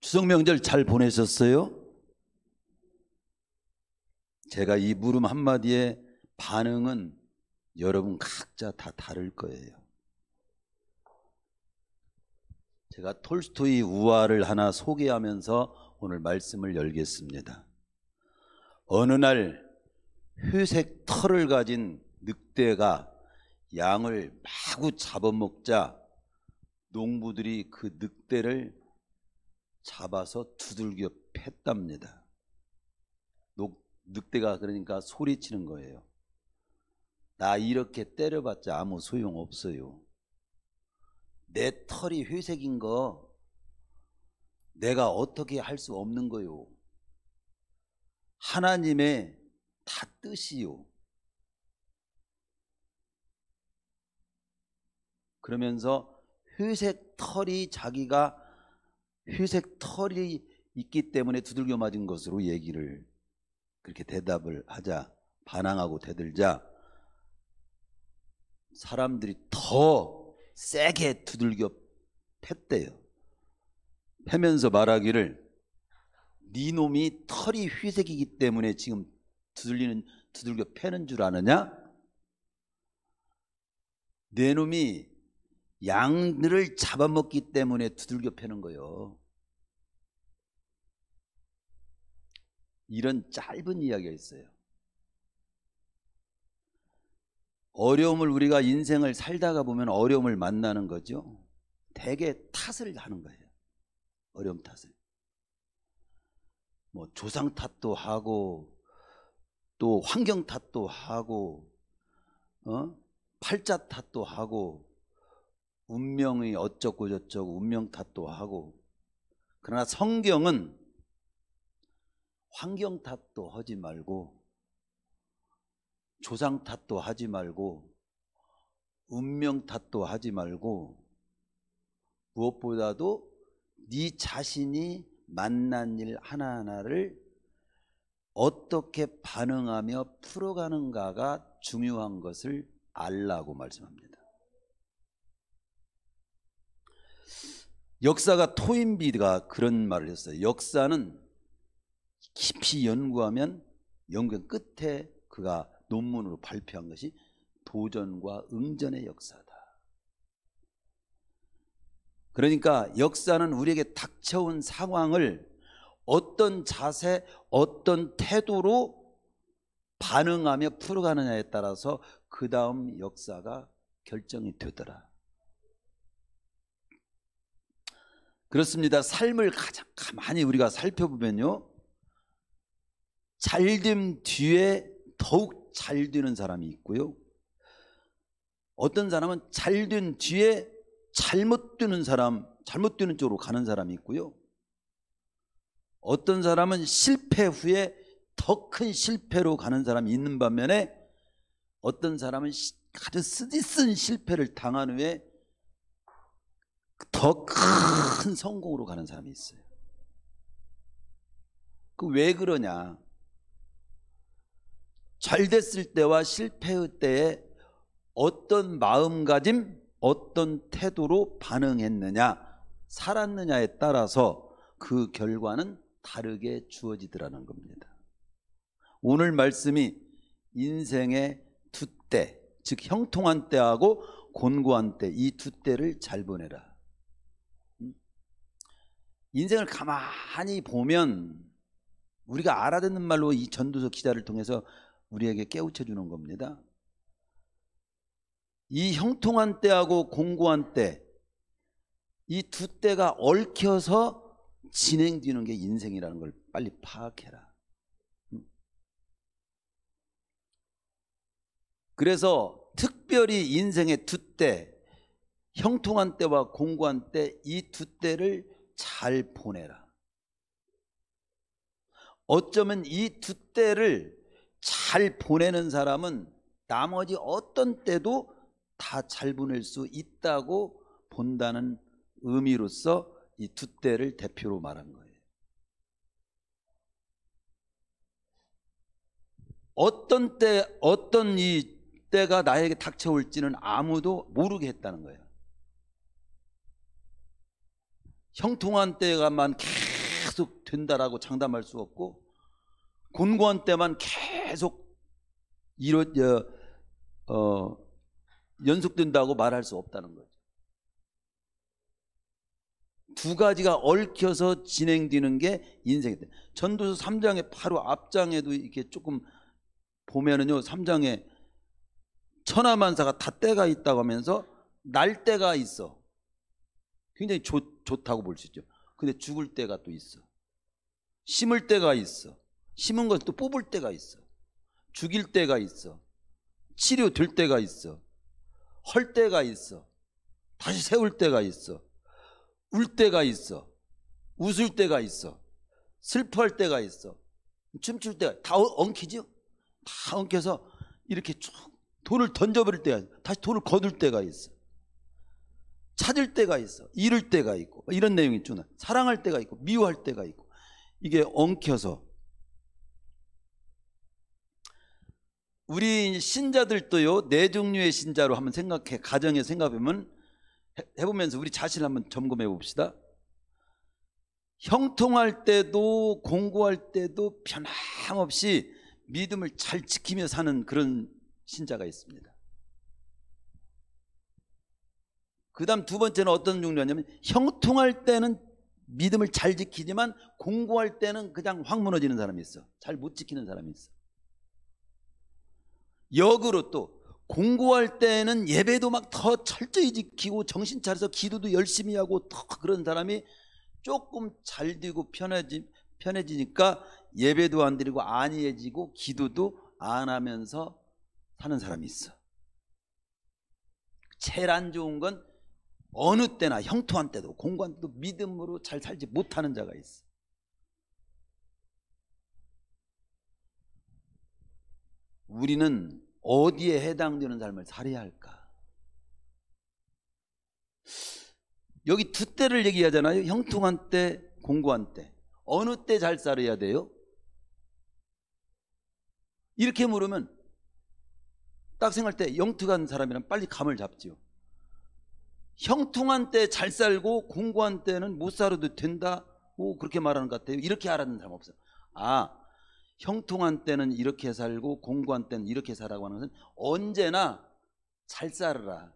추석 명절 잘 보내셨어요? 제가 이 물음 한마디에 반응은 여러분 각자 다 다를 거예요. 제가 톨스토이 우화를 하나 소개하면서 오늘 말씀을 열겠습니다. 어느 날 회색 털을 가진 늑대가 양을 마구 잡아먹자 농부들이 그 늑대를 잡아서 두들겨 팼답니다. 늑대가 그러니까 소리치는 거예요. 나 이렇게 때려봤자 아무 소용없어요. 내 털이 회색인 거 내가 어떻게 할 수 없는 거요. 하나님의 다 뜻이요. 그러면서 회색 털이 자기가 회색 털이 있기 때문에 두들겨 맞은 것으로 얘기를 그렇게 대답을 하자, 반항하고 대들자 사람들이 더 세게 두들겨 팼대요. 패면서 말하기를 네 놈이 털이 회색이기 때문에 지금 두들겨 패는 줄 아느냐? 내 놈이 양들을 잡아먹기 때문에 두들겨 패는 거예요. 이런 짧은 이야기가 있어요. 어려움을 우리가 인생을 살다가 보면 어려움을 만나는 거죠. 대개 탓을 하는 거예요. 어려움 탓을. 뭐 조상 탓도 하고 또 환경 탓도 하고 팔자 탓도 하고 운명이 어쩌고 저쩌고 운명 탓도 하고. 그러나 성경은 환경 탓도 하지 말고 조상 탓도 하지 말고 운명 탓도 하지 말고 무엇보다도 네 자신이 만난 일 하나하나를 어떻게 반응하며 풀어가는가가 중요한 것을 알라고 말씀합니다. 역사가 토인비가 그런 말을 했어요. 역사는 깊이 연구하면 연구 끝에 그가 논문으로 발표한 것이 도전과 응전의 역사다. 그러니까 역사는 우리에게 닥쳐온 상황을 어떤 자세, 어떤 태도로 반응하며 풀어가느냐에 따라서 그 다음 역사가 결정이 되더라. 그렇습니다. 삶을 가장 가만히 우리가 살펴보면요, 잘됨 뒤에 더욱 잘 되는 사람이 있고요, 어떤 사람은 잘된 뒤에 잘못 되는 사람, 잘못 되는 쪽으로 가는 사람이 있고요, 어떤 사람은 실패 후에 더 큰 실패로 가는 사람이 있는 반면에 어떤 사람은 아주 쓰디쓴 실패를 당한 후에 더 큰 성공으로 가는 사람이 있어요. 그 왜 그러냐? 잘 됐을 때와 실패의 때에 어떤 마음가짐, 어떤 태도로 반응했느냐, 살았느냐에 따라서 그 결과는 다르게 주어지더라는 겁니다. 오늘 말씀이 인생의 두 때, 즉 형통한 때하고 곤고한 때, 이 두 때를 잘 보내라. 인생을 가만히 보면 우리가 알아듣는 말로 이 전도서 기자를 통해서 우리에게 깨우쳐 주는 겁니다. 이 형통한 때하고 공고한 때, 이 두 때가 얽혀서 진행되는 게 인생이라는 걸 빨리 파악해라. 그래서 특별히 인생의 두 때, 형통한 때와 공고한 때, 이 두 때를 잘 보내라. 어쩌면 이 두 때를 잘 보내는 사람은 나머지 어떤 때도 다 잘 보낼 수 있다고 본다는 의미로서 이 두 때를 대표로 말한 거예요. 어떤 때, 어떤 이 때가 나에게 닥쳐올지는 아무도 모르게 했다는 거예요. 형통한 때가만 계속 된다라고 장담할 수 없고, 곤고한 때만 계속 연속된다고 말할 수 없다는 거죠. 두 가지가 얽혀서 진행되는 게 인생인데, 전도서 3장의 바로 앞장에도 이렇게 조금 보면은요, 3장에 천하만사가 다 때가 있다고 하면서 날 때가 있어. 굉장히 좋다고 볼 수 있죠. 근데 죽을 때가 또 있어. 심을 때가 있어. 심은 건 또 뽑을 때가 있어. 죽일 때가 있어. 치료될 때가 있어. 헐 때가 있어. 다시 세울 때가 있어. 울 때가 있어. 웃을 때가 있어. 슬퍼할 때가 있어. 춤출 때가 다 엉키죠. 다 엉켜서 이렇게 쭉 돈을 던져버릴 때가 있어. 다시 돈을 거둘 때가 있어. 찾을 때가 있어. 잃을 때가 있고, 이런 내용이 있죠. 사랑할 때가 있고 미워할 때가 있고, 이게 엉켜서. 우리 신자들도요, 네 종류의 신자로 한번 생각해, 가정에 생각해보면, 해보면서 우리 자신을 한번 점검해 봅시다. 형통할 때도 공고할 때도 변함없이 믿음을 잘 지키며 사는 그런 신자가 있습니다. 그 다음 두 번째는 어떤 종류냐면, 형통할 때는 믿음을 잘 지키지만 공고할 때는 그냥 확 무너지는 사람이 있어. 잘 못 지키는 사람이 있어. 역으로 또 공고할 때는 예배도 막 더 철저히 지키고 정신 차려서 기도도 열심히 하고 더 그런 사람이 조금 잘 되고 편해지니까 예배도 안 드리고 안이해지고 기도도 안 하면서 사는 사람이 있어. 제일 안 좋은 건 어느 때나 형통한 때도 공고한 때도 믿음으로 잘 살지 못하는 자가 있어. 우리는 어디에 해당되는 삶을 살아야 할까? 여기 두 때를 얘기하잖아요. 형통한 때, 공고한 때. 어느 때 잘 살아야 돼요? 이렇게 물으면 딱 생각할 때 영특한 사람이란 빨리 감을 잡지요. 형통한 때 잘 살고 공고한 때는 못 살아도 된다고 그렇게 말하는 것 같아요. 이렇게 알아듣는 사람 없어요. 형통한 때는 이렇게 살고 공고한 때는 이렇게 살라고 하는 것은 언제나 잘 살아라.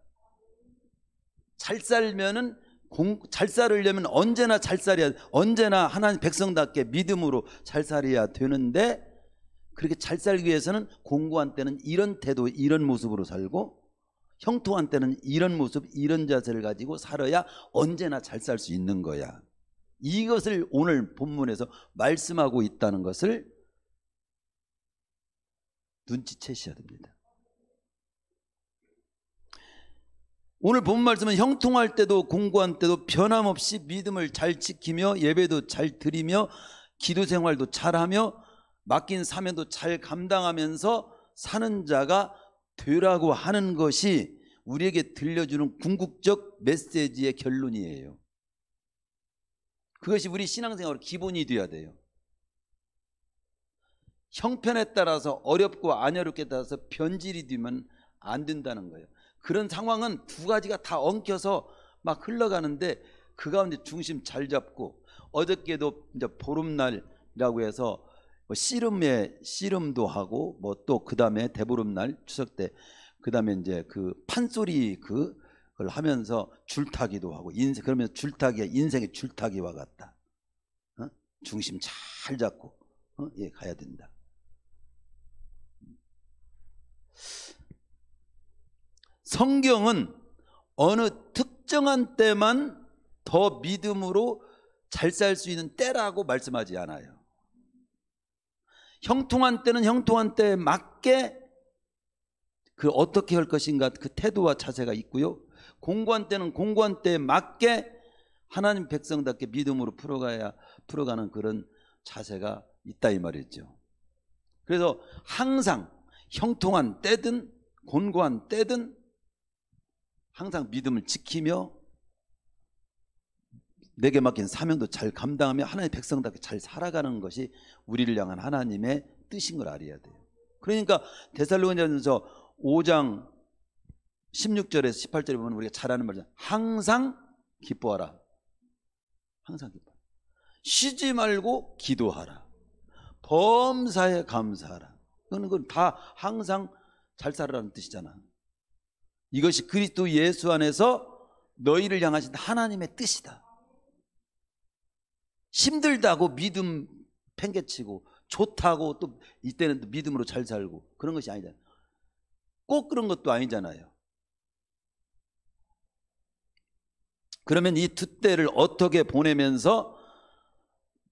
잘 살면은 잘 살으려면 언제나 잘 살아야, 언제나 하나님 백성답게 믿음으로 잘 살아야 되는데, 그렇게 잘 살기 위해서는 공고한 때는 이런 태도, 이런 모습으로 살고, 형통한 때는 이런 모습, 이런 자세를 가지고 살아야 언제나 잘 살 수 있는 거야. 이것을 오늘 본문에서 말씀하고 있다는 것을 눈치채셔야 됩니다. 오늘 본 말씀은 형통할 때도 공고한 때도 변함없이 믿음을 잘 지키며 예배도 잘 드리며 기도 생활도 잘하며 맡긴 사명도 잘 감당하면서 사는 자가 되라고 하는 것이 우리에게 들려주는 궁극적 메시지의 결론이에요. 그것이 우리 신앙생활의 기본이 되어야 돼요. 형편에 따라서 어렵고 안 어렵게 따라서 변질이 되면 안 된다는 거예요. 그런 상황은 두 가지가 다 엉켜서 막 흘러가는데 그 가운데 중심 잘 잡고, 어저께도 이제 보름날이라고 해서 뭐 씨름도 하고 뭐 또 그 다음에 대보름날 추석 때 그 다음에 이제 그 판소리 그걸 하면서 줄타기도 하고, 그러면 줄타기가 인생의 줄타기와 같다. 중심 잘 잡고 가야 된다. 성경은 어느 특정한 때만 더 믿음으로 잘 살 수 있는 때라고 말씀하지 않아요. 형통한 때는 형통한 때에 맞게 그 어떻게 할 것인가 그 태도와 자세가 있고요. 공고한 때는 공고한 때에 맞게 하나님 백성답게 믿음으로 풀어가는 그런 자세가 있다 이 말이죠. 그래서 항상 형통한 때든 곤고한 때든 항상 믿음을 지키며 내게 맡긴 사명도 잘 감당하며 하나님의 백성답게 잘 살아가는 것이 우리를 향한 하나님의 뜻인 걸 알아야 돼요. 그러니까 데살로니가전서 5장 16절에서 18절에 보면 우리가 잘 아는 말이죠. 항상 기뻐하라. 항상 기뻐. 쉬지 말고 기도하라. 범사에 감사하라. 그건 다 항상 잘 살아라는 뜻이잖아. 이것이 그리스도 예수 안에서 너희를 향하신 하나님의 뜻이다. 힘들다고 믿음 팽개치고 좋다고 또 이때는 또 믿음으로 잘 살고 그런 것이 아니잖아요. 꼭 그런 것도 아니잖아요. 그러면 이 두 때를 어떻게 보내면서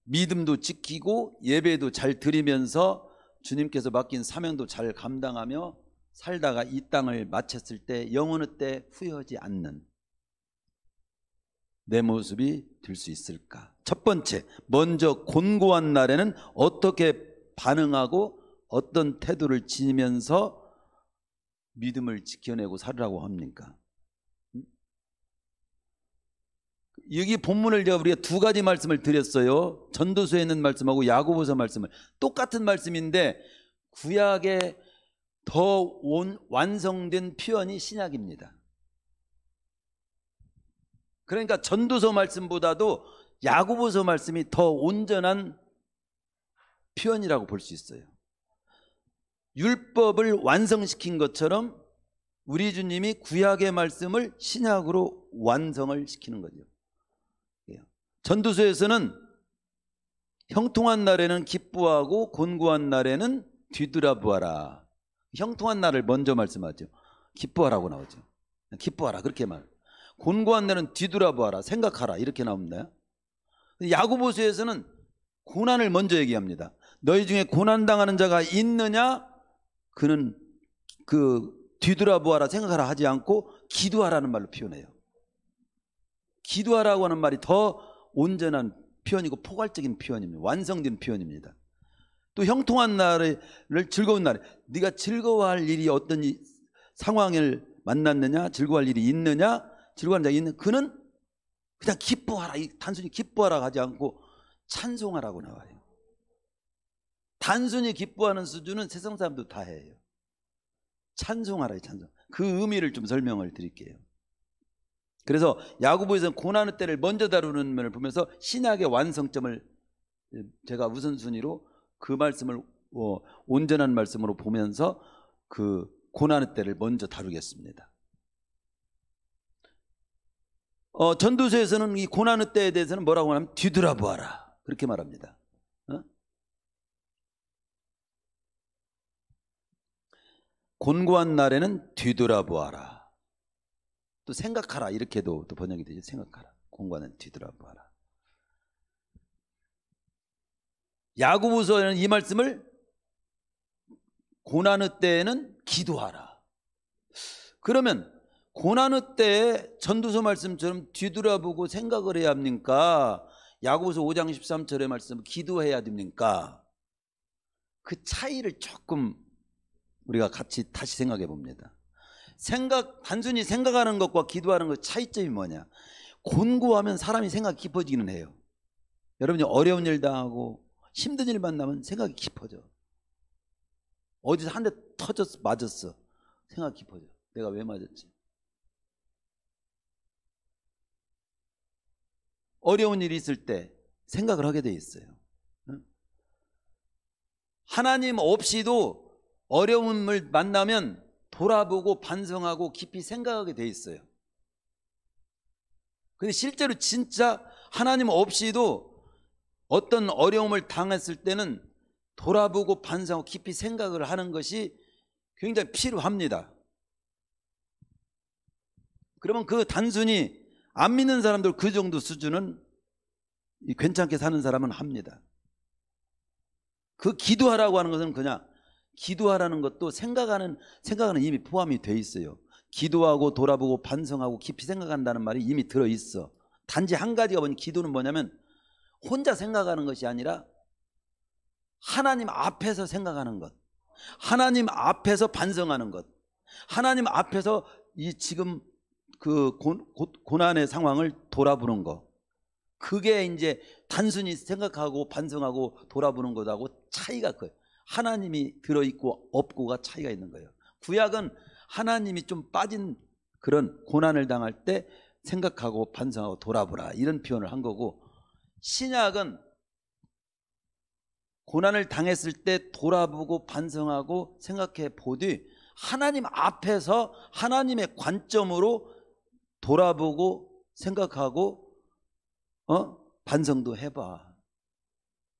믿음도 지키고 예배도 잘 드리면서 주님께서 맡긴 사명도 잘 감당하며 살다가 이 땅을 마쳤을 때 영원의 때 후회하지 않는 내 모습이 될 수 있을까? 첫 번째, 먼저 곤고한 날에는 어떻게 반응하고 어떤 태도를 지니면서 믿음을 지켜내고 살으라고 합니까? 여기 본문을 제가 우리가 두 가지 말씀을 드렸어요. 전도서에 있는 말씀하고 야고보서 말씀을, 똑같은 말씀인데 구약에 더 완성된 표현이 신약입니다. 그러니까 전도서 말씀보다도 야고보서 말씀이 더 온전한 표현이라고 볼 수 있어요. 율법을 완성시킨 것처럼 우리 주님이 구약의 말씀을 신약으로 완성을 시키는 거죠. 전도서에서는 형통한 날에는 기뻐하고 곤고한 날에는 뒤돌아보아라. 형통한 날을 먼저 말씀하죠. 기뻐하라고 나오죠. 기뻐하라 그렇게 말. 곤고한 날은 뒤돌아보아라, 생각하라 이렇게 나옵니다. 야고보서에서는 고난을 먼저 얘기합니다. 너희 중에 고난당하는 자가 있느냐? 그는 뒤돌아보아라, 생각하라 하지 않고 기도하라는 말로 표현해요. 기도하라고 하는 말이 더 온전한 표현이고 포괄적인 표현입니다. 완성된 표현입니다. 또 형통한 날을 즐거운 날에 네가 즐거워할 일이 어떤 상황을 만났느냐, 즐거워할 일이 있느냐, 즐거워하는 자가 있는 그는 그냥 기뻐하라, 단순히 기뻐하라 하지 않고 찬송하라고 나와요. 단순히 기뻐하는 수준은 세상 사람도 다 해요. 찬송하라, 찬송. 그 의미를 좀 설명을 드릴게요. 그래서 야고보에서는 고난의 때를 먼저 다루는 면을 보면서 신약의 완성점을 제가 우선순위로 그 말씀을 온전한 말씀으로 보면서 그 고난의 때를 먼저 다루겠습니다. 전도서에서는 이 고난의 때에 대해서는 뭐라고 하냐면 뒤돌아보아라 그렇게 말합니다. 곤고한 날에는 뒤돌아보아라. 또 생각하라 이렇게도 또 번역이 되죠. 생각하라. 곤고한 뒤돌아보아라. 야고보서에는 이 말씀을 고난의 때에는 기도하라. 그러면 고난의 때에 전도서 말씀처럼 뒤돌아보고 생각을 해야 합니까? 야고보서 5장 13절의 말씀 기도해야 됩니까? 그 차이를 조금 우리가 같이 다시 생각해 봅니다. 단순히 생각하는 것과 기도하는 것 차이점이 뭐냐? 곤고하면 사람이 생각이 깊어지기는 해요. 여러분이 어려운 일 당하고 힘든 일 만나면 생각이 깊어져. 어디서 한 대 터졌어, 맞았어. 생각이 깊어져. 내가 왜 맞았지? 어려운 일이 있을 때 생각을 하게 돼 있어요. 하나님 없이도 어려움을 만나면 돌아보고 반성하고 깊이 생각하게 돼 있어요. 근데 실제로 진짜 하나님 없이도 어떤 어려움을 당했을 때는 돌아보고 반성하고 깊이 생각을 하는 것이 굉장히 필요합니다. 그러면 그 단순히 안 믿는 사람들 그 정도 수준은 괜찮게 사는 사람은 합니다. 그 기도하라고 하는 것은 그냥 기도하라는 것도 생각하는 이미 포함이 돼 있어요. 기도하고 돌아보고 반성하고 깊이 생각한다는 말이 이미 들어있어. 단지 한 가지가 뭐냐, 기도는 뭐냐면 혼자 생각하는 것이 아니라 하나님 앞에서 생각하는 것, 하나님 앞에서 반성하는 것, 하나님 앞에서 이 지금 그 고난의 상황을 돌아보는 것, 그게 이제 단순히 생각하고 반성하고 돌아보는 것하고 차이가 커요. 하나님이 들어있고 없고가 차이가 있는 거예요. 구약은 하나님이 좀 빠진 그런 고난을 당할 때 생각하고 반성하고 돌아보라 이런 표현을 한 거고, 신약은 고난을 당했을 때 돌아보고 반성하고 생각해 보되 하나님 앞에서 하나님의 관점으로 돌아보고 생각하고 반성도 해봐.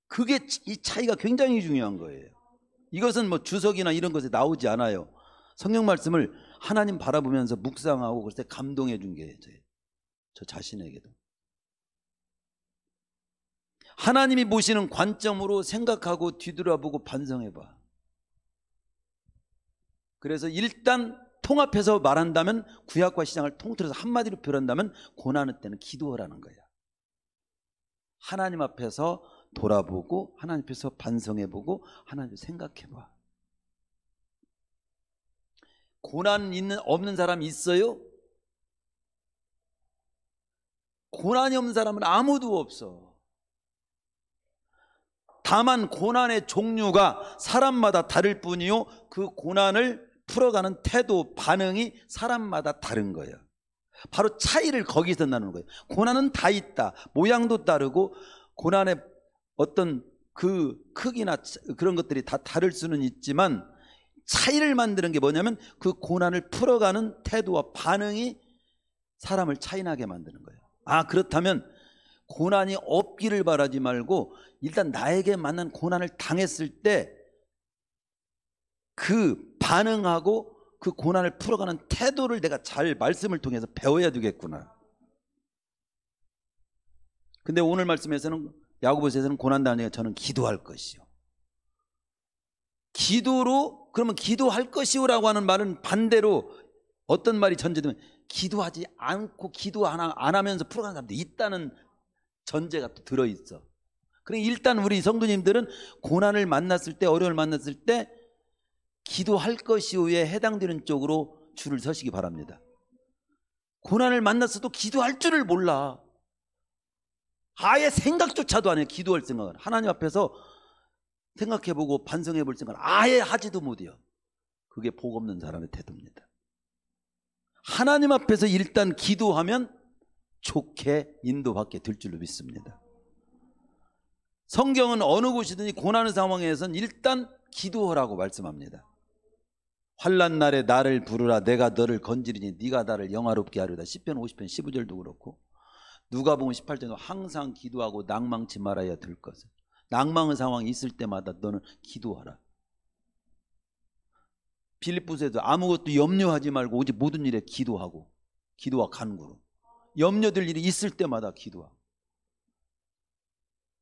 그게 이 차이가 굉장히 중요한 거예요. 이것은 뭐 주석이나 이런 것에 나오지 않아요. 성경 말씀을 하나님 바라보면서 묵상하고 그때 감동해 준 게 저 자신에게도. 하나님이 보시는 관점으로 생각하고 뒤돌아보고 반성해봐. 그래서 일단 통합해서 말한다면, 구약과 신약을 통틀어서 한마디로 표현한다면 고난의 때는 기도하라는 거야. 하나님 앞에서 돌아보고 하나님 앞에서 반성해보고 하나님 생각해봐. 고난 없는 사람 있어요? 고난이 없는 사람은 아무도 없어. 다만 고난의 종류가 사람마다 다를 뿐이요, 그 고난을 풀어가는 태도, 반응이 사람마다 다른 거예요. 바로 차이를 거기서 나누는 거예요. 고난은 다 있다. 모양도 다르고 고난의 어떤 그 크기나 그런 것들이 다 다를 수는 있지만, 차이를 만드는 게 뭐냐면 그 고난을 풀어가는 태도와 반응이 사람을 차이나게 만드는 거예요. 그렇다면 고난이 없기를 바라지 말고 일단 나에게 만난 고난을 당했을 때 그 반응하고 그 고난을 풀어가는 태도를 내가 잘 말씀을 통해서 배워야 되겠구나. 근데 오늘 말씀에서는, 야고보서에서는 고난당하니까 저는 기도할 것이요. 기도로, 그러면 기도할 것이요라고 하는 말은 반대로 어떤 말이 전제되면 기도하지 않고 기도 안 하면서 풀어가는 사람도 있다는 전제가 또 들어있어. 그러니까 일단 우리 성도님들은 고난을 만났을 때, 어려움을 만났을 때 기도할 것이요에 해당되는 쪽으로 줄을 서시기 바랍니다. 고난을 만났어도 기도할 줄을 몰라. 아예 생각조차도 안 해요. 기도할 생각을. 하나님 앞에서 생각해보고 반성해볼 생각을 아예 하지도 못해요. 그게 복 없는 사람의 태도입니다. 하나님 앞에서 일단 기도하면 좋게 인도받게 될 줄로 믿습니다. 성경은 어느 곳이든지 고난의 상황에서는 일단 기도하라고 말씀합니다. 환난 날에 나를 부르라. 내가 너를 건지리니 네가 나를 영화롭게 하리로다. 시편 50편 15절도 그렇고, 누가복음 18절도 항상 기도하고 낭망치 말아야 될 것을. 낭망의 상황이 있을 때마다 너는 기도하라. 빌립보서에도 아무것도 염려하지 말고 오직 모든 일에 기도하고, 기도와 간구로, 염려될 일이 있을 때마다 기도하고.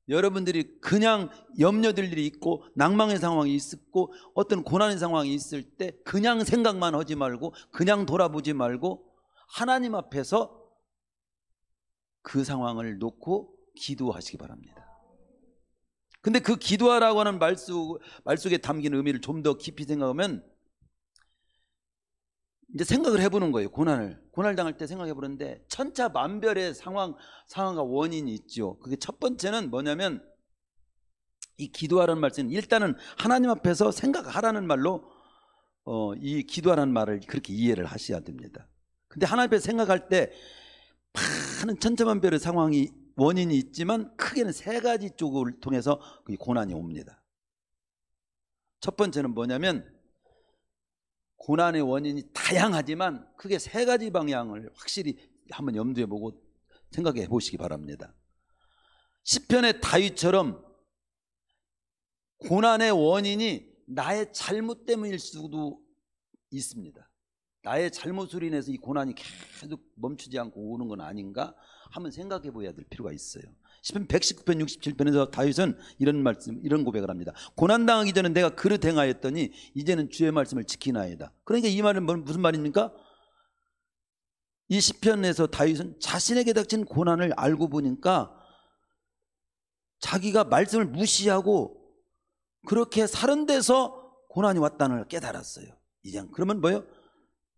여러분들이 그냥 염려될 일이 있고 낭망의 상황이 있고 어떤 고난의 상황이 있을 때 그냥 생각만 하지 말고, 그냥 돌아보지 말고 하나님 앞에서 그 상황을 놓고 기도하시기 바랍니다. 근데 그 기도하라고 하는 말 속에 담긴 의미를 좀 더 깊이 생각하면, 이제 생각을 해보는 거예요. 고난을 당할 때 생각해 보는데 천차만별의 상황과 원인이 있죠. 그게 첫 번째는 뭐냐면, 이 기도하라는 말씀은 일단은 하나님 앞에서 생각하라는 말로 이 기도하라는 말을 그렇게 이해를 하셔야 됩니다. 근데 하나님 앞에서 생각할 때 많은 천차만별의 상황이 원인이 있지만 크게는 세 가지 쪽을 통해서 고난이 옵니다. 첫 번째는 뭐냐면, 고난의 원인이 다양하지만 크게 세 가지 방향을 확실히 한번 염두에 보고 생각해 보시기 바랍니다. 시편의 다윗처럼 고난의 원인이 나의 잘못 때문일 수도 있습니다. 나의 잘못으로 인해서 이 고난이 계속 멈추지 않고 오는 건 아닌가 한번 생각해 보아야 될 필요가 있어요. 시편 119편 67편에서 다윗은 이런 고백을 합니다. 고난당하기 전에 내가 그릇 행하였더니 이제는 주의 말씀을 지키나이다. 그러니까 이 말은 무슨 말입니까? 이 시편에서 다윗은 자신에게 닥친 고난을 알고 보니까 자기가 말씀을 무시하고 그렇게 사는 데서 고난이 왔다는 걸 깨달았어요. 이제는 그러면 뭐예요?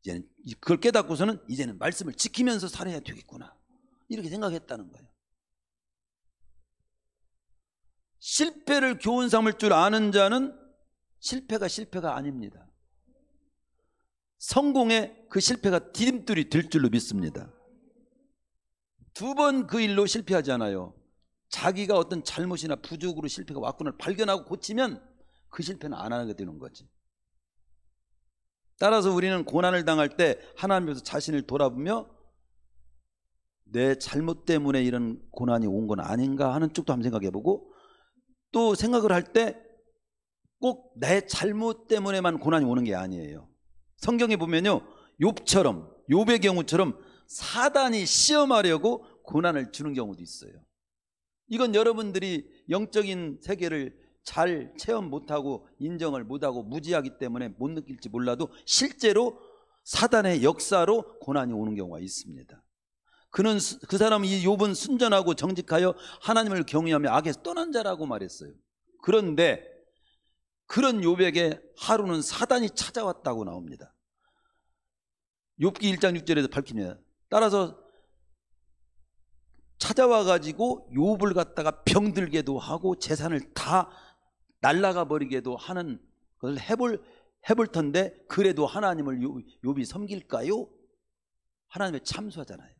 이제는 그걸 깨닫고서는 이제는 말씀을 지키면서 살아야 되겠구나, 이렇게 생각했다는 거예요. 실패를 교훈 삼을 줄 아는 자는 실패가 아닙니다. 성공의 그 실패가 디딤돌이 될 줄로 믿습니다. 두 번 그 일로 실패하지 않아요. 자기가 어떤 잘못이나 부족으로 실패가 왔구나 발견하고 고치면 그 실패는 안 하게 되는 거지. 따라서 우리는 고난을 당할 때 하나님께서 자신을 돌아보며 내 잘못 때문에 이런 고난이 온 건 아닌가 하는 쪽도 한번 생각해보고, 또 생각을 할 때 꼭 내 잘못 때문에만 고난이 오는 게 아니에요. 성경에 보면요, 욥의 경우처럼 사단이 시험하려고 고난을 주는 경우도 있어요. 이건 여러분들이 영적인 세계를 잘 체험 못하고 인정을 못하고 무지하기 때문에 못 느낄지 몰라도 실제로 사단의 역사로 고난이 오는 경우가 있습니다. 그 사람은 이 욥은 순전하고 정직하여 하나님을 경외하며 악에서 떠난 자라고 말했어요. 그런데 그런 욥에게 하루는 사단이 찾아왔다고 나옵니다. 욥기 1장 6절에서 밝힙니다. 따라서 찾아와 가지고 욥을 갖다가 병들게도 하고 재산을 다 날아가 버리게도 하는 것을 해볼 텐데, 그래도 하나님을 욥이 섬길까요? 하나님의 참수하잖아요.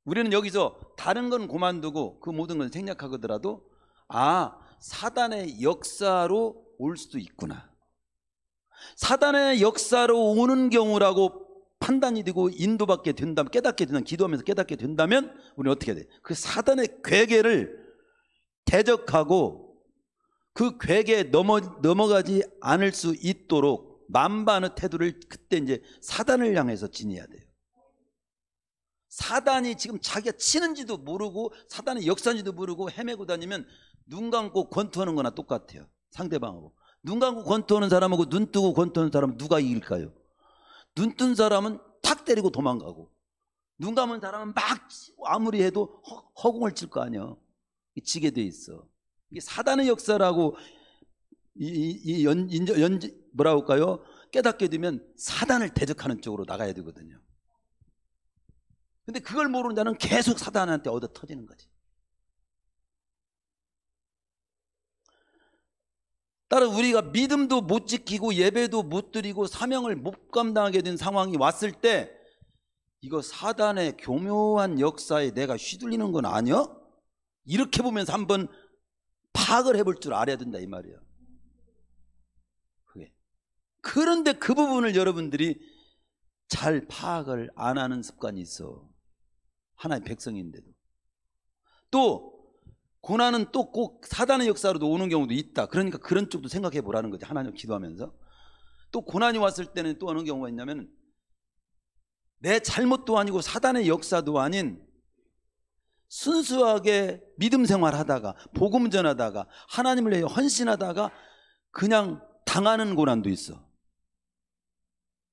우리는 여기서 다른 건 그만두고 그 모든 걸 생략하더라도 사단의 역사로 올 수도 있구나, 사단의 역사로 오는 경우라고 판단이 되고 인도받게 된다면, 깨닫게 된다면, 기도하면서 깨닫게 된다면 우리는 어떻게 해야 돼? 그 사단의 괴계를 대적하고 그 괴계에 넘어가지 않을 수 있도록 만반의 태도를 그때 이제 사단을 향해서 지녀야 돼요. 사단이 지금 자기가 치는지도 모르고 사단의 역사인지도 모르고 헤매고 다니면 눈 감고 권투하는 거나 똑같아요. 상대방하고 눈 감고 권투하는 사람하고 눈 뜨고 권투하는 사람은 누가 이길까요? 눈 뜬 사람은 탁 때리고 도망가고, 눈 감은 사람은 막 아무리 해도 허공을 칠 거 아니야. 지게 돼 있어. 이게 사단의 역사라고 뭐라고 할까요? 깨닫게 되면 사단을 대적하는 쪽으로 나가야 되거든요. 근데 그걸 모르는 자는 계속 사단한테 얻어 터지는 거지. 따라 우리가 믿음도 못 지키고 예배도 못 드리고 사명을 못 감당하게 된 상황이 왔을 때, 이거 사단의 교묘한 역사에 내가 휘둘리는 건 아니야? 이렇게 보면서 한번 파악을 해볼 줄 알아야 된다 이 말이야. 그런데 그 부분을 여러분들이 잘 파악을 안 하는 습관이 있어. 하나의 백성인데도. 또 고난은 또 꼭 사단의 역사로도 오는 경우도 있다. 그러니까 그런 쪽도 생각해 보라는 거지. 하나님 기도하면서. 또 고난이 왔을 때는 또 어느 경우가 있냐면, 내 잘못도 아니고 사단의 역사도 아닌 순수하게 믿음 생활하다가 복음 전하다가 하나님을 위해 헌신하다가 그냥 당하는 고난도 있어.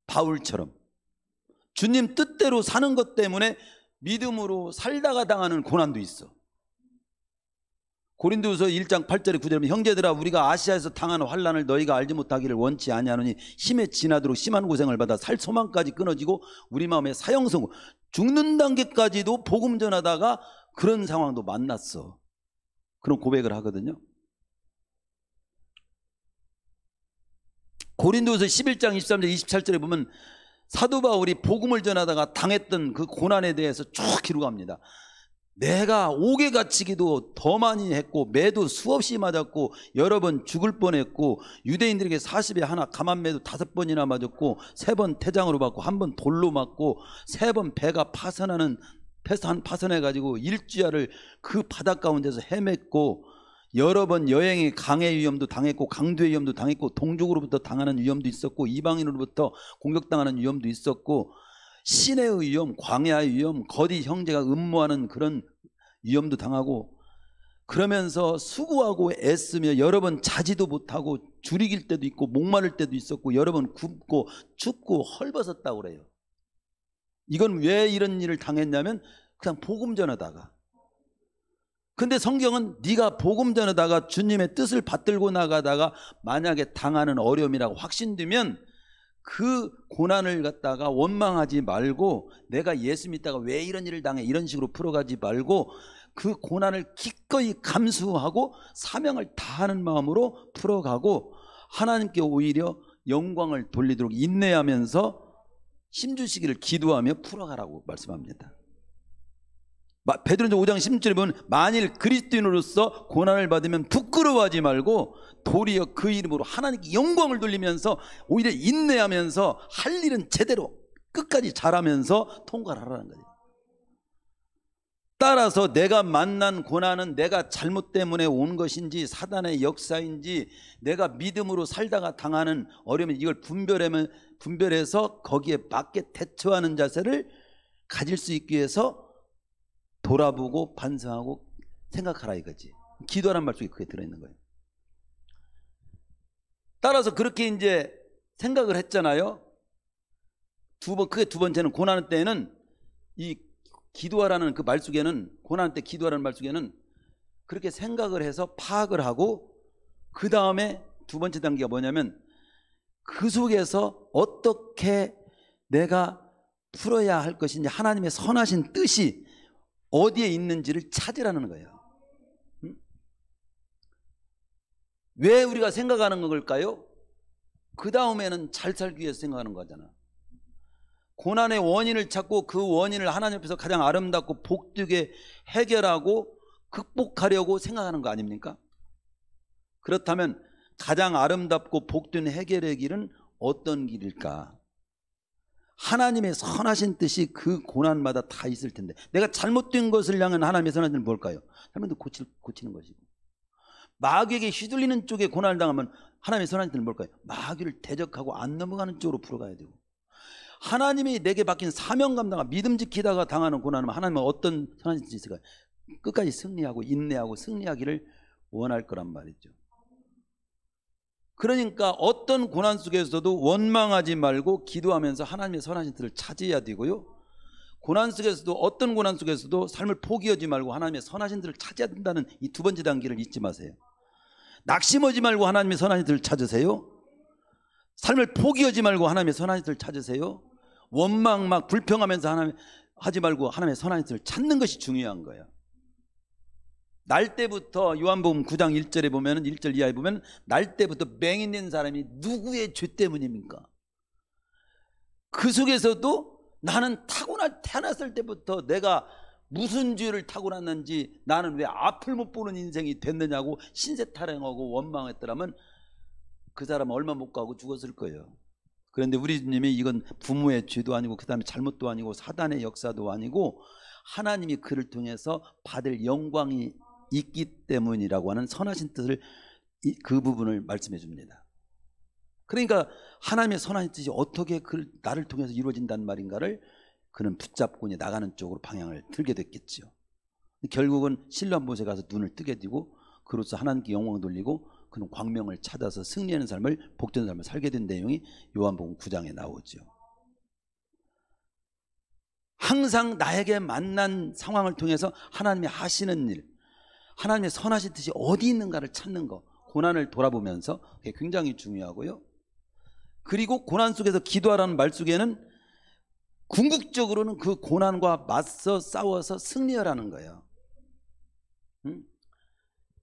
바울처럼 주님 뜻대로 사는 것 때문에 믿음으로 살다가 당하는 고난도 있어. 고린도후서 1장 8절에 9절에 형제들아, 우리가 아시아에서 당하는 환난을 너희가 알지 못하기를 원치 아니하노니 힘에 지나도록 심한 고생을 받아 살 소망까지 끊어지고 우리 마음에 사형선고, 죽는 단계까지도 복음 전하다가 그런 상황도 만났어. 그런 고백을 하거든요. 고린도후서 11장 23절 27절에 보면 사도 바울이 복음을 전하다가 당했던 그 고난에 대해서 쭉 기록합니다. 내가 옥에 갇히기도 더 많이 했고, 매도 수없이 맞았고, 여러 번 죽을 뻔했고, 유대인들에게 40에 하나 감한매도 5번이나 맞았고, 3번 태장으로 받고, 1번 돌로 맞고, 3번 배가 파선해가지고 일주야를 그 바닷 가운데서 헤맸고, 여러 번 여행의 강의 위험도 당했고, 강도의 위험도 당했고, 동족으로부터 당하는 위험도 있었고, 이방인으로부터 공격당하는 위험도 있었고, 신의 위험, 광야의 위험, 거디 형제가 음모하는 그런 위험도 당하고, 그러면서 수고하고 애쓰며 여러 번 자지도 못하고 줄이길 때도 있고 목마를 때도 있었고, 여러 번 굽고 춥고 헐벗었다고 그래요. 이건 왜 이런 일을 당했냐면 그냥 복음 전하다가. 근데 성경은 네가 복음 전하다가 주님의 뜻을 받들고 나가다가 만약에 당하는 어려움이라고 확신되면 그 고난을 갖다가 원망하지 말고, 내가 예수 믿다가 왜 이런 일을 당해 이런 식으로 풀어가지 말고, 그 고난을 기꺼이 감수하고 사명을 다하는 마음으로 풀어가고, 하나님께 오히려 영광을 돌리도록 인내하면서 힘주시기를 기도하며 풀어가라고 말씀합니다. 베드로전서 5장 16절에 보면 만일 그리스도인으로서 고난을 받으면 부끄러워하지 말고 도리어 그 이름으로 하나님께 영광을 돌리면서 오히려 인내하면서 할 일은 제대로 끝까지 잘하면서 통과를 하라는 거예요. 따라서 내가 만난 고난은 내가 잘못 때문에 온 것인지 사단의 역사인지 내가 믿음으로 살다가 당하는 어려움이 이걸 분별해서 거기에 맞게 대처하는 자세를 가질 수 있기 위해서 돌아보고 반성하고 생각하라 이거지. 기도하라는 말 속에 그게 들어있는 거예요. 따라서 그렇게 이제 생각을 했잖아요. 그게 두 번째는 고난 때에는 이 기도하라는 그 말 속에는, 고난 때 기도하라는 말 속에는 그렇게 생각을 해서 파악을 하고 그 다음에 두 번째 단계가 뭐냐면 그 속에서 어떻게 내가 풀어야 할 것인지 하나님의 선하신 뜻이 어디에 있는지를 찾으라는 거예요. 왜 우리가 생각하는 걸까요? 그 다음에는 잘 살기 위해서 생각하는 거잖아. 고난의 원인을 찾고 그 원인을 하나님 앞에서 가장 아름답고 복되게 해결하고 극복하려고 생각하는 거 아닙니까? 그렇다면 가장 아름답고 복된 해결의 길은 어떤 길일까? 하나님의 선하신 뜻이 그 고난마다 다 있을 텐데 내가 잘못된 것을 향한 하나님의 선하신 뜻은 뭘까요? 잘못된 고치는 것이고, 마귀에게 휘둘리는 쪽에 고난을 당하면 하나님의 선하신 뜻은 뭘까요? 마귀를 대적하고 안 넘어가는 쪽으로 풀어가야 되고, 하나님이 내게 맡긴 사명 감당과 믿음 지키다가 당하는 고난은 하나님은 어떤 선하신 뜻이 있을까요? 끝까지 승리하고 인내하고 승리하기를 원할 거란 말이죠. 그러니까 어떤 고난 속에서도 원망하지 말고 기도하면서 하나님의 선하신 뜻을 찾아야 되고요, 고난 속에서도 어떤 고난 속에서도 삶을 포기하지 말고 하나님의 선하신 뜻을 찾아야 된다는 이 두 번째 단계를 잊지 마세요. 낙심하지 말고 하나님의 선하신 뜻을 찾으세요. 삶을 포기하지 말고 하나님의 선하신 뜻을 찾으세요. 원망 막 불평하면서 하나님 하지 말고 하나님의 선하신 뜻을 찾는 것이 중요한 거예요. 날 때부터 요한복음 9장 1절에 보면, 1절 이하에 보면 날 때부터 맹인된 사람이 누구의 죄 때문입니까? 그 속에서도 나는 태어났을 때부터 내가 무슨 죄를 타고났는지, 나는 왜 앞을 못 보는 인생이 됐느냐고 신세타령하고 원망했더라면 그 사람은 얼마 못 가고 죽었을 거예요. 그런데 우리 주님이 이건 부모의 죄도 아니고 그 다음에 잘못도 아니고 사단의 역사도 아니고 하나님이 그를 통해서 받을 영광이 있기 때문이라고 하는 선하신 뜻을, 그 부분을 말씀해 줍니다. 그러니까 하나님의 선하신 뜻이 어떻게 나를 통해서 이루어진다는 말인가를 그는 붙잡고 나가는 쪽으로 방향을 틀게 됐겠죠. 결국은 실로암 못에 가서 눈을 뜨게 되고 그로써 하나님께 영광을 돌리고 그는 광명을 찾아서 승리하는 삶을, 복된 삶을 살게 된 내용이 요한복음 9장에 나오죠. 항상 나에게 만난 상황을 통해서 하나님이 하시는 일, 하나님의 선하신 뜻이 어디 있는가를 찾는 거, 고난을 돌아보면서 그게 굉장히 중요하고요. 그리고 고난 속에서 기도하라는 말 속에는 궁극적으로는 그 고난과 맞서 싸워서 승리하라는 거예요.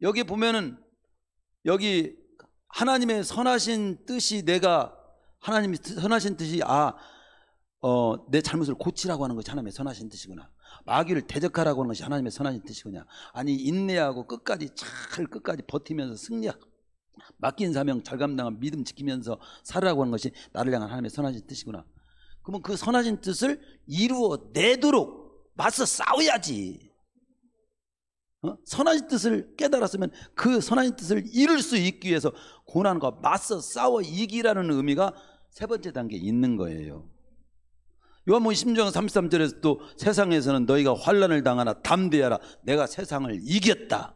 여기 보면은 여기 하나님의 선하신 뜻이, 내가 하나님의 선하신 뜻이 내 잘못을 고치라고 하는 것이 하나님의 선하신 뜻이구나, 마귀를 대적하라고 하는 것이 하나님의 선하신 뜻이구나, 아니 인내하고 끝까지 버티면서 승리하고 맡긴 사명 잘 감당한 믿음 지키면서 살으라고 하는 것이 나를 향한 하나님의 선하신 뜻이구나. 그러면 그 선하신 뜻을 이루어내도록 맞서 싸워야지. 선하신 뜻을 깨달았으면 그 선하신 뜻을 이룰 수 있기 위해서 고난과 맞서 싸워 이기라는 의미가 세 번째 단계에 있는 거예요. 요한복음 16장 33절에서 또 세상에서는 너희가 환난을 당하나 담대하라, 내가 세상을 이겼다.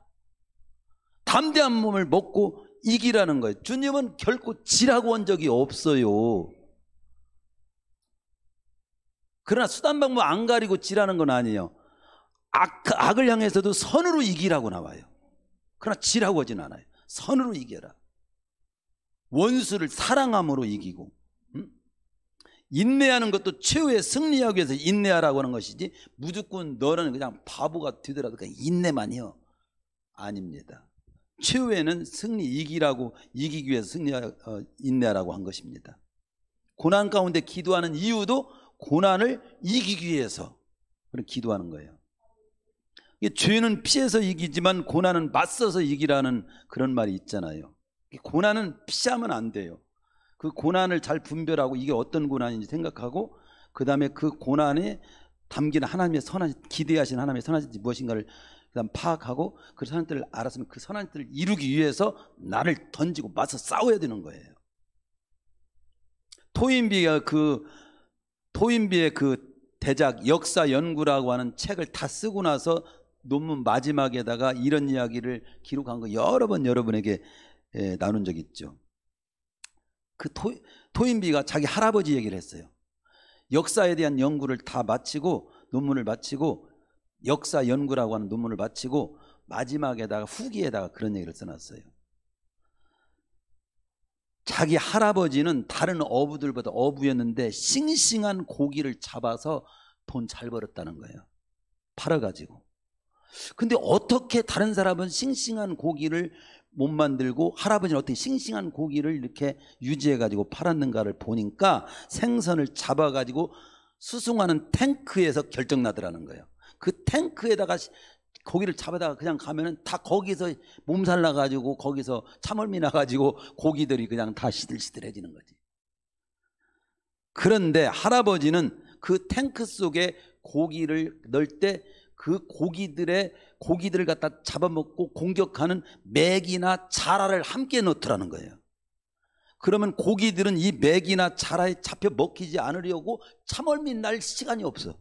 담대한 몸을 먹고 이기라는 거예요. 주님은 결코 지라고 한 적이 없어요. 그러나 수단 방법 안 가리고 지라는 건 아니에요. 악을 향해서도 선으로 이기라고 나와요. 그러나 지라고 하진 않아요. 선으로 이겨라. 원수를 사랑함으로 이기고, 인내하는 것도 최후의 승리하기 위해서 인내하라고 하는 것이지, 무조건 너는 그냥 바보가 되더라도 그냥 인내만이요, 아닙니다. 최후에는 이기기 위해서 인내하라고 한 것입니다. 고난 가운데 기도하는 이유도 고난을 이기기 위해서 기도하는 거예요. 이게 죄는 피해서 이기지만 고난은 맞서서 이기라는 그런 말이 있잖아요. 고난은 피하면 안 돼요. 그 고난을 잘 분별하고 이게 어떤 고난인지 생각하고, 그 다음에 그 고난에 담긴 하나님의 선한, 기대하신 하나님의 선한 뜻이 무엇인가를 그다음 파악하고 그 선한 뜻을 알았으면 그 선한 뜻을 이루기 위해서 나를 던지고 맞서 싸워야 되는 거예요. 토인비의 그 대작 역사 연구라고 하는 책을 다 쓰고 나서 논문 마지막에다가 이런 이야기를 기록한 거 여러 번 여러분에게 나눈 적이 있죠. 그 토인비가 자기 할아버지 얘기를 했어요. 역사에 대한 연구를 다 마치고 논문을 마치고 역사 연구라고 하는 논문을 마치고 마지막에다가 후기에다가 그런 얘기를 써놨어요. 자기 할아버지는 다른 어부들보다 어부였는데 싱싱한 고기를 잡아서 돈 잘 벌었다는 거예요. 팔아가지고. 근데 어떻게 다른 사람은 싱싱한 고기를 못 만들고 할아버지는 어떻게 싱싱한 고기를 이렇게 유지해가지고 팔았는가를 보니까 생선을 잡아가지고 수송하는 탱크에서 결정나더라는 거예요. 그 탱크에다가 고기를 잡아다가 그냥 가면은 다 거기서 몸살 나가지고 거기서 참얼미 나가지고 고기들이 그냥 다 시들시들해지는 거지. 그런데 할아버지는 그 탱크 속에 고기를 넣을 때 그 고기들을 갖다 잡아먹고 공격하는 맥이나 자라를 함께 넣더라는 거예요. 그러면 고기들은 이 맥이나 자라에 잡혀 먹히지 않으려고 참얼미 날 시간이 없어.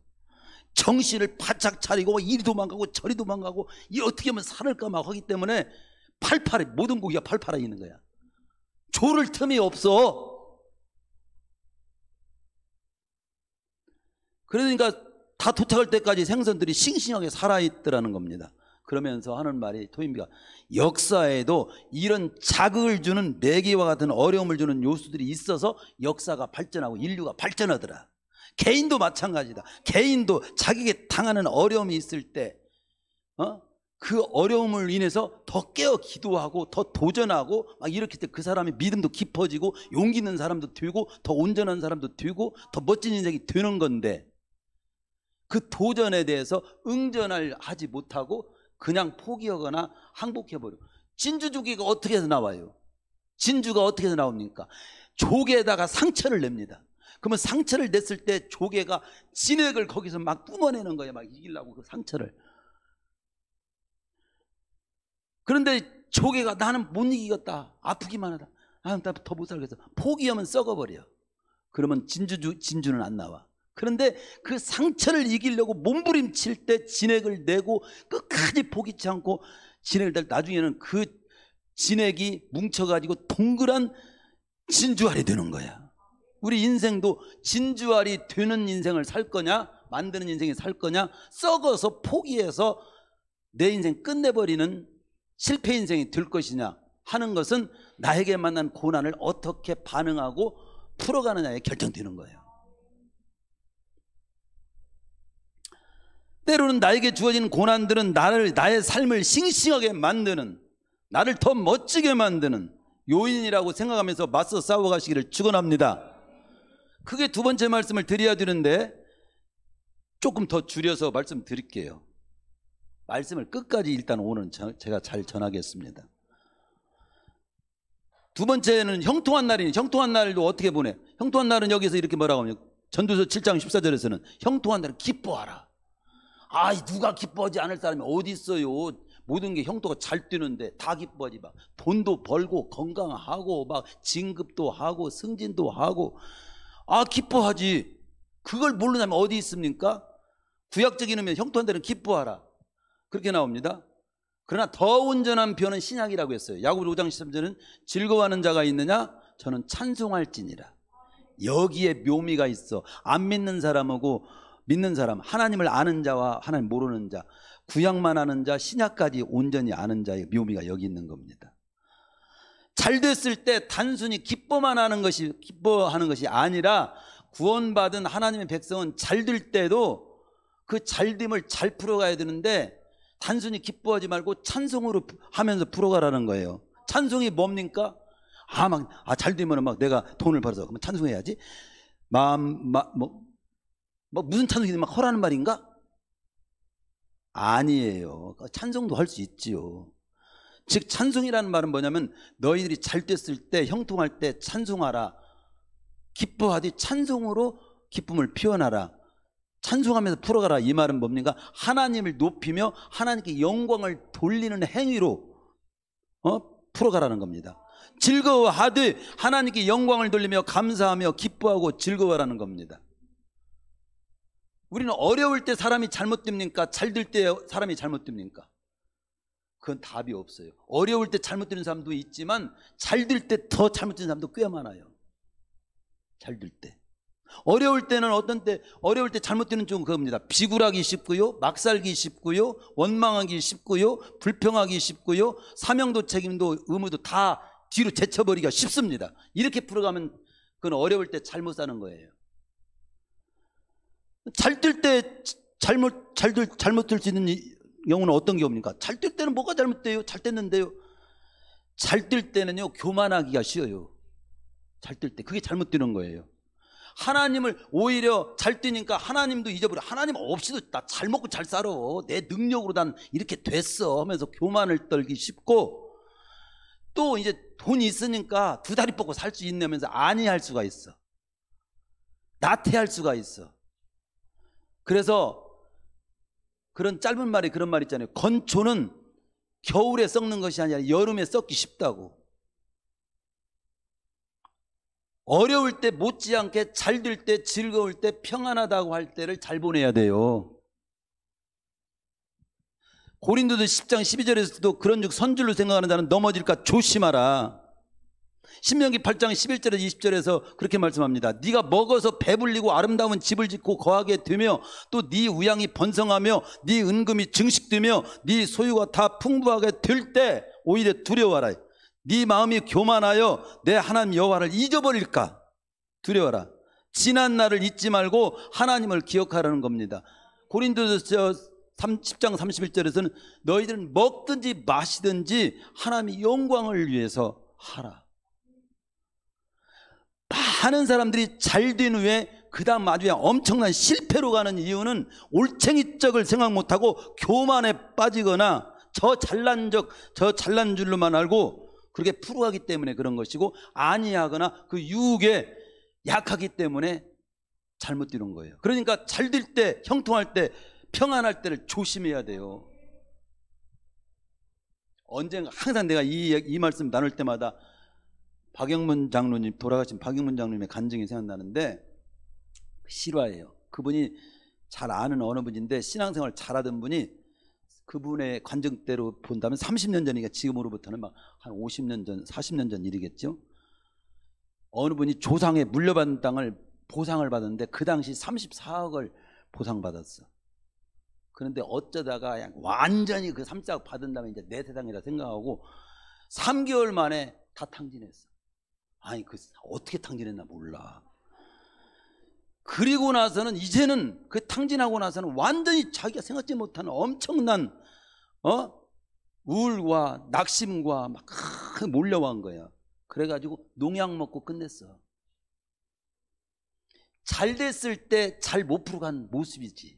정신을 바짝 차리고 이리 도망가고 저리 도망가고 이 어떻게 하면 살을까 막 하기 때문에 팔팔해. 모든 고기가 팔팔해 있는 거야. 조를 틈이 없어. 그러니까 다 도착할 때까지 생선들이 싱싱하게 살아있더라는 겁니다. 그러면서 하는 말이 토인비가 역사에도 이런 자극을 주는 매개와 같은 어려움을 주는 요소들이 있어서 역사가 발전하고 인류가 발전하더라. 개인도 마찬가지다. 개인도 자기에게 당하는 어려움이 있을 때 그 어려움을 인해서 더 깨어 기도하고 더 도전하고 막 이렇게 때 그 사람의 믿음도 깊어지고 용기 있는 사람도 되고 더 온전한 사람도 되고 더 멋진 인생이 되는 건데, 그 도전에 대해서 응전을 하지 못하고 그냥 포기하거나 항복해버려. 진주조개가 어떻게 해서 나와요? 진주가 어떻게 해서 나옵니까? 조개에다가 상처를 냅니다. 그러면 상처를 냈을 때 조개가 진액을 거기서 막 뿜어내는 거예요. 막 이기려고 그 상처를. 그런데 조개가 나는 못 이기겠다, 아프기만 하다, 나 더 못 살겠어, 포기하면 썩어버려. 그러면 진주는 안 나와. 그런데 그 상처를 이기려고 몸부림칠 때 진액을 내고 끝까지 포기치 않고 진액을 낼 나중에는 그 진액이 뭉쳐가지고 동그란 진주알이 되는 거야. 우리 인생도 진주알이 되는 인생을 살 거냐, 만드는 인생을 살 거냐, 썩어서 포기해서 내 인생 끝내버리는 실패 인생이 될 것이냐 하는 것은 나에게 만난 고난을 어떻게 반응하고 풀어가느냐에 결정되는 거예요. 때로는 나에게 주어진 고난들은 나의 삶을 싱싱하게 만드는, 나를 더 멋지게 만드는 요인이라고 생각하면서 맞서 싸워가시기를 축원합니다. 그게 두 번째 말씀을 드려야 되는데 조금 더 줄여서 말씀드릴게요. 말씀을 끝까지 일단 오늘 제가 잘 전하겠습니다. 두 번째는 형통한 날이니, 형통한 날도 어떻게 보내? 형통한 날은 여기서 이렇게 뭐라고 하냐, 전도서 7장 14절에서는 형통한 날은 기뻐하라. 누가 기뻐하지 않을 사람이 어디 있어요? 모든 게 형통가 잘 뛰는데 다 기뻐하지. 막 돈도 벌고 건강하고 막 진급도 하고 승진도 하고 기뻐하지. 그걸 모르냐면 어디 있습니까? 구약적인 의미에 형통한 날은 기뻐하라 그렇게 나옵니다. 그러나 더 온전한 표현은 신약이라고 했어요. 야고보서 5장 13절은 즐거워하는 자가 있느냐? 저는 찬송할지니라. 여기에 묘미가 있어. 안 믿는 사람하고 믿는 사람, 하나님을 아는 자와 하나님 모르는 자, 구약만 아는 자, 신약까지 온전히 아는 자의 묘미가 여기 있는 겁니다. 잘 됐을 때 단순히 기뻐하는 것이 아니라 구원받은 하나님의 백성은 잘 될 때도 그 잘됨을 잘 풀어가야 되는데 단순히 기뻐하지 말고 찬송으로 하면서 풀어가라는 거예요. 찬송이 뭡니까? 잘 되면 막 내가 돈을 벌어서 그러면 찬송해야지. 무슨 찬송이 막 허라는 말인가? 아니에요. 찬송도 할 수 있지요. 즉 찬송이라는 말은 뭐냐면 너희들이 잘 됐을 때, 형통할 때 찬송하라. 기뻐하되 찬송으로 기쁨을 표현하라. 찬송하면서 풀어가라. 이 말은 뭡니까? 하나님을 높이며 하나님께 영광을 돌리는 행위로 풀어가라는 겁니다. 즐거워하되 하나님께 영광을 돌리며 감사하며 기뻐하고 즐거워라는 겁니다. 우리는 어려울 때 사람이 잘못됩니까? 잘 될 때 사람이 잘못됩니까? 그건 답이 없어요. 어려울 때 잘못되는 사람도 있지만 잘 될 때 더 잘못되는 사람도 꽤 많아요. 잘 될 때. 어려울 때는 어떤 때, 어려울 때 잘못되는 쪽은 그겁니다. 비굴하기 쉽고요, 막 살기 쉽고요, 원망하기 쉽고요, 불평하기 쉽고요, 사명도 책임도 의무도 다 뒤로 제쳐버리기가 쉽습니다. 이렇게 풀어가면 그건 어려울 때 잘못 사는 거예요. 잘 될 때 잘못될 수 있는 경우는 어떤 경우입니까? 잘 될 때는 뭐가 잘못돼요? 잘 됐는데요. 잘 될 때는요, 교만하기가 쉬워요. 잘 될 때. 그게 잘못되는 거예요. 하나님을 오히려 잘 되니까 하나님도 잊어버려. 하나님 없이도 나 잘 먹고 잘 살아. 내 능력으로 난 이렇게 됐어 하면서 교만을 떨기 쉽고, 또 이제 돈이 있으니까 두 다리 뻗고 살 수 있냐면서 안이할 수가 있어. 나태할 수가 있어. 그래서 그런 짧은 말에 그런 말 있잖아요. 건초는 겨울에 썩는 것이 아니라 여름에 썩기 쉽다고. 어려울 때 못지않게 잘 될 때, 즐거울 때, 평안하다고 할 때를 잘 보내야 돼요. 고린도서 10장 12절에서도 그런즉 선줄로 생각하는 자는 넘어질까 조심하라. 신명기 8장 11절에서 20절에서 그렇게 말씀합니다. 네가 먹어서 배불리고 아름다운 집을 짓고 거하게 되며 또 네 우양이 번성하며 네 은금이 증식되며 네 소유가 다 풍부하게 될 때 오히려 두려워하라. 네 마음이 교만하여 내 하나님 여호와를 잊어버릴까 두려워라. 지난 날을 잊지 말고 하나님을 기억하라는 겁니다. 고린도서 10장 31절에서는 너희들은 먹든지 마시든지 하나님의 영광을 위해서 하라. 많은 사람들이 잘된 후에 그 다음 마주에 엄청난 실패로 가는 이유는 올챙이적을 생각 못하고 교만에 빠지거나 저 잘난 줄로만 알고 그렇게 풀어가기 때문에 그런 것이고, 아니하거나 그 유혹에 약하기 때문에 잘못되는 거예요. 그러니까 잘 될 때, 형통할 때, 평안할 때를 조심해야 돼요. 언젠가 항상 내가 이 말씀 나눌 때마다 박영문 장로님, 돌아가신 박영문 장로님의 간증이 생각나는데, 실화예요. 그분이 잘 아는 어느 분인데 신앙생활 잘하던 분이, 그분의 관증대로 본다면 30년 전이니까 지금으로부터는 막 한 50년 전, 40년 전 일이겠죠. 어느 분이 조상에 물려받은 땅을 보상을 받았는데 그 당시 34억을 보상받았어. 그런데 어쩌다가 그냥 완전히 그 34억 받은 다음에 이제 내 세상이라 생각하고 3개월 만에 다 탕진했어. 아니 그 어떻게 탕진했나 몰라. 그리고 나서는 이제는 그 탕진하고 나서는 완전히 자기가 생각지 못하는 엄청난 우울과 낙심과 막 몰려온 거야. 그래가지고 농약 먹고 끝냈어. 잘 됐을 때 잘 못 풀어간 모습이지.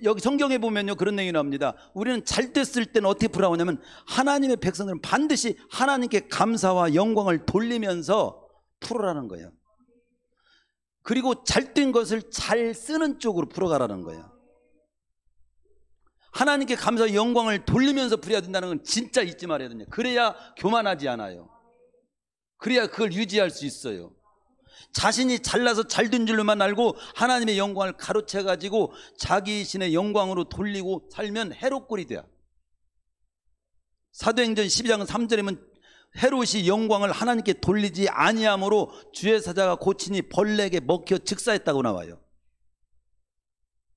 여기 성경에 보면요 그런 내용이 나옵니다. 우리는 잘 됐을 때는 어떻게 풀어가냐면 하나님의 백성들은 반드시 하나님께 감사와 영광을 돌리면서 풀어라는 거예요. 그리고 잘된 것을 잘 쓰는 쪽으로 풀어가라는 거예요. 하나님께 감사와 영광을 돌리면서 풀어야 된다는 건 진짜 잊지 말아야 된다. 그래야 교만하지 않아요. 그래야 그걸 유지할 수 있어요. 자신이 잘나서 잘된 줄로만 알고 하나님의 영광을 가로채가지고 자기 신의 영광으로 돌리고 살면 헤롯꼴이 돼요. 사도행전 12장 3절에는 헤롯이 영광을 하나님께 돌리지 아니함으로 주의 사자가 고치니 벌레에게 먹혀 즉사했다고 나와요.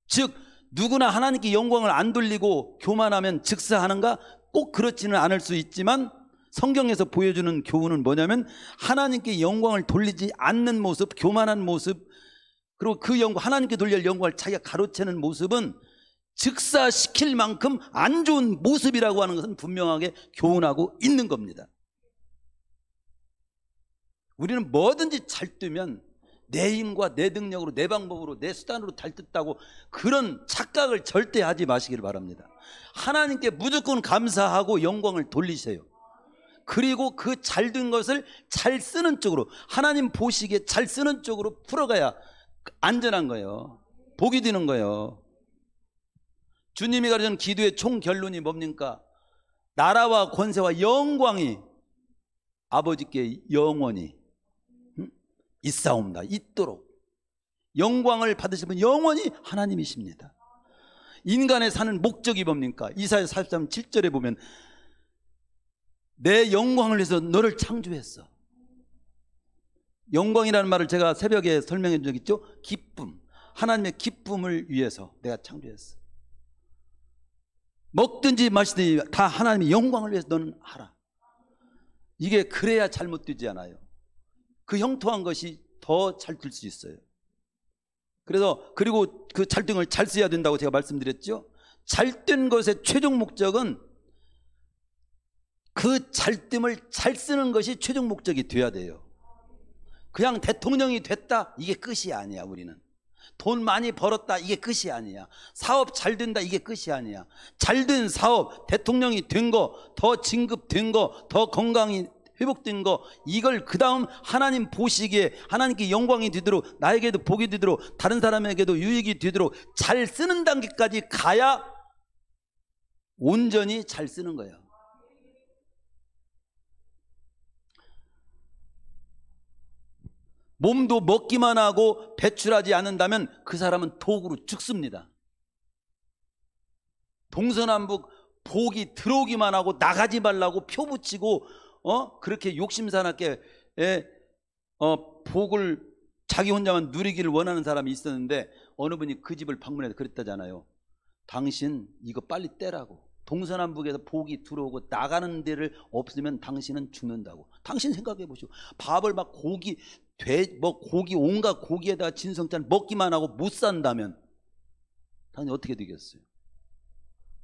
즉 누구나 하나님께 영광을 안 돌리고 교만하면 즉사하는가? 꼭 그렇지는 않을 수 있지만 성경에서 보여주는 교훈은 뭐냐면 하나님께 영광을 돌리지 않는 모습, 교만한 모습, 그리고 그 영광, 하나님께 돌릴 영광을 자기가 가로채는 모습은 즉사시킬 만큼 안 좋은 모습이라고 하는 것은 분명하게 교훈하고 있는 겁니다. 우리는 뭐든지 잘 뜨면 내 힘과 내 능력으로 내 방법으로 내 수단으로 잘 뜬다고 그런 착각을 절대 하지 마시기를 바랍니다. 하나님께 무조건 감사하고 영광을 돌리세요. 그리고 그 잘 된 것을 잘 쓰는 쪽으로, 하나님 보시기에 잘 쓰는 쪽으로 풀어가야 안전한 거예요. 복이 되는 거예요. 주님이 가르치는 기도의 총 결론이 뭡니까? 나라와 권세와 영광이 아버지께 영원히 있사옵니다. 있도록. 영광을 받으실 분 영원히 하나님이십니다. 인간의 사는 목적이 뭡니까? 이사야 43 7절에 보면 내 영광을 위해서 너를 창조했어. 영광이라는 말을 제가 새벽에 설명해 준 적 있죠? 기쁨. 하나님의 기쁨을 위해서 내가 창조했어. 먹든지 마시든지 다 하나님의 영광을 위해서 너는 하라. 이게 그래야 잘못되지 않아요. 그 형통한 것이 더 잘 될 수 있어요. 그리고 그 잘된 걸 잘 써야 된다고 제가 말씀드렸죠. 잘된 것의 최종 목적은 그 잘됨을 잘 쓰는 것이 최종 목적이 돼야 돼요. 그냥 대통령이 됐다 이게 끝이 아니야. 우리는 돈 많이 벌었다 이게 끝이 아니야. 사업 잘 된다 이게 끝이 아니야. 잘된 사업, 대통령이 된 거, 더 진급된 거, 더 건강이 회복된 거, 이걸 그 다음 하나님 보시기에 하나님께 영광이 되도록, 나에게도 복이 되도록, 다른 사람에게도 유익이 되도록 잘 쓰는 단계까지 가야 온전히 잘 쓰는 거예요. 몸도 먹기만 하고 배출하지 않는다면 그 사람은 독으로 죽습니다. 동서남북 복이 들어오기만 하고 나가지 말라고 표 붙이고 그렇게 욕심사납게 복을 자기 혼자만 누리기를 원하는 사람이 있었는데 어느 분이 그 집을 방문해서 그랬다잖아요. 당신 이거 빨리 떼라고. 동서남북에서 복이 들어오고 나가는 데를 없으면 당신은 죽는다고. 당신 생각해 보시오. 밥을 막 고기 온갖 고기에다가 진성찬 먹기만 하고 못 산다면 당연히 어떻게 되겠어요?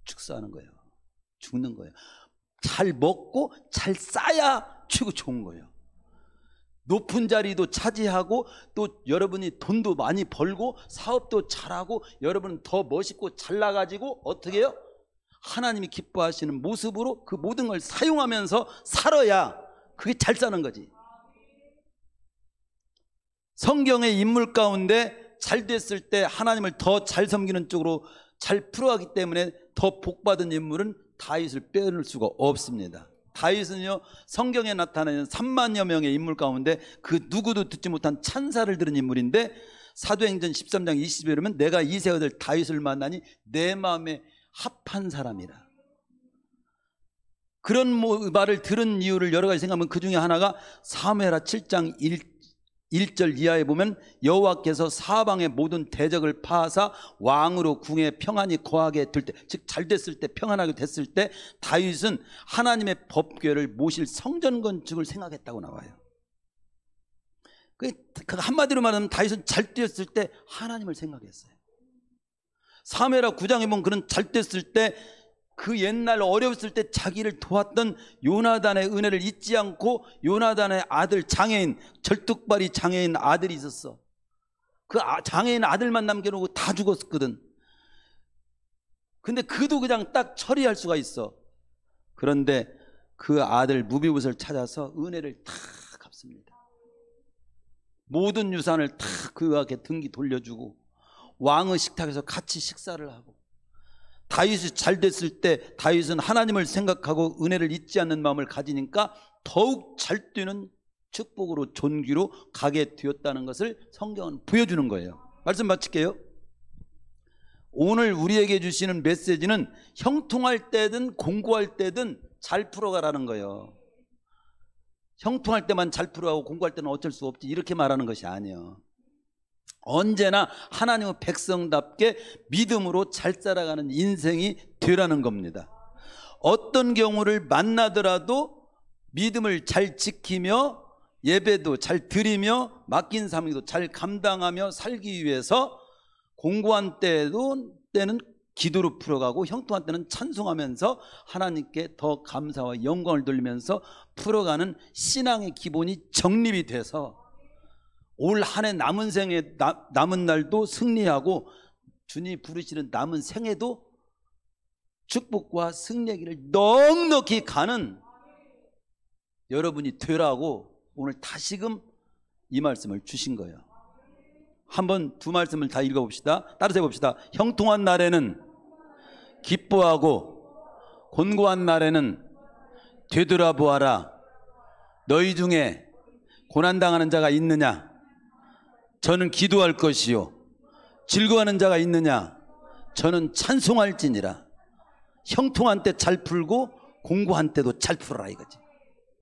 축사하는 거예요. 죽는 거예요. 잘 먹고 잘 싸야 최고 좋은 거예요. 높은 자리도 차지하고 또 여러분이 돈도 많이 벌고 사업도 잘하고 여러분은 더 멋있고 잘나가지고 어떻게 해요? 하나님이 기뻐하시는 모습으로 그 모든 걸 사용하면서 살아야 그게 잘 사는 거지. 성경의 인물 가운데 잘 됐을 때 하나님을 더 잘 섬기는 쪽으로 잘 풀어가기 때문에 더 복받은 인물은 다윗을 빼놓을 수가 없습니다. 다윗은요, 성경에 나타나는 3만여 명의 인물 가운데 그 누구도 듣지 못한 찬사를 들은 인물인데 사도행전 13장 20절에 보면 내가 이세 아들 다윗을 만나니 내 마음에 합한 사람이라. 그런 말을 들은 이유를 여러 가지 생각하면 그 중에 하나가 사무엘하 7장 1절 이하에 보면 여호와께서 사방의 모든 대적을 파하사 왕으로 궁에 평안히 거하게 될 때, 즉 잘 됐을 때, 평안하게 됐을 때 다윗은 하나님의 법궤를 모실 성전 건축을 생각했다고 나와요. 그 한마디로 말하면 다윗은 잘 되었을 때 하나님을 생각했어요. 사무엘하 9장에 보면 그런 잘 됐을 때 그 옛날 어려웠을 때 자기를 도왔던 요나단의 은혜를 잊지 않고 요나단의 아들 장애인, 절뚝발이 장애인 아들이 있었어. 그 장애인 아들만 남겨놓고 다 죽었거든. 근데 그도 그냥 딱 처리할 수가 있어. 그런데 그 아들 무비봇을 찾아서 은혜를 다 갚습니다. 모든 유산을 다 그에게 등기 돌려주고 왕의 식탁에서 같이 식사를 하고, 다윗이 잘 됐을 때 다윗은 하나님을 생각하고 은혜를 잊지 않는 마음을 가지니까 더욱 잘 되는 축복으로 존귀로 가게 되었다는 것을 성경은 보여주는 거예요. 말씀 마칠게요. 오늘 우리에게 주시는 메시지는 형통할 때든 공고할 때든 잘 풀어가라는 거예요. 형통할 때만 잘 풀어가고 공고할 때는 어쩔 수 없지 이렇게 말하는 것이 아니에요. 언제나 하나님의 백성답게 믿음으로 잘 살아가는 인생이 되라는 겁니다. 어떤 경우를 만나더라도 믿음을 잘 지키며 예배도 잘 드리며 맡긴 사명도 잘 감당하며 살기 위해서 공고한 때는 기도로 풀어가고 형통한 때는 찬송하면서 하나님께 더 감사와 영광을 돌리면서 풀어가는 신앙의 기본이 정립이 돼서 올 한 해 남은 생에 남은 날도 승리하고 주님이 부르시는 남은 생에도 축복과 승리의 길을 넉넉히 가는 여러분이 되라고 오늘 다시금 이 말씀을 주신 거예요. 한번 두 말씀을 다 읽어봅시다. 따라서 해봅시다. 형통한 날에는 기뻐하고 곤고한 날에는 되돌아보아라. 너희 중에 고난당하는 자가 있느냐? 저는 기도할 것이요. 즐거워하는 자가 있느냐? 저는 찬송할지니라. 형통한 때 잘 풀고 공고한 때도 잘 풀어라 이거지.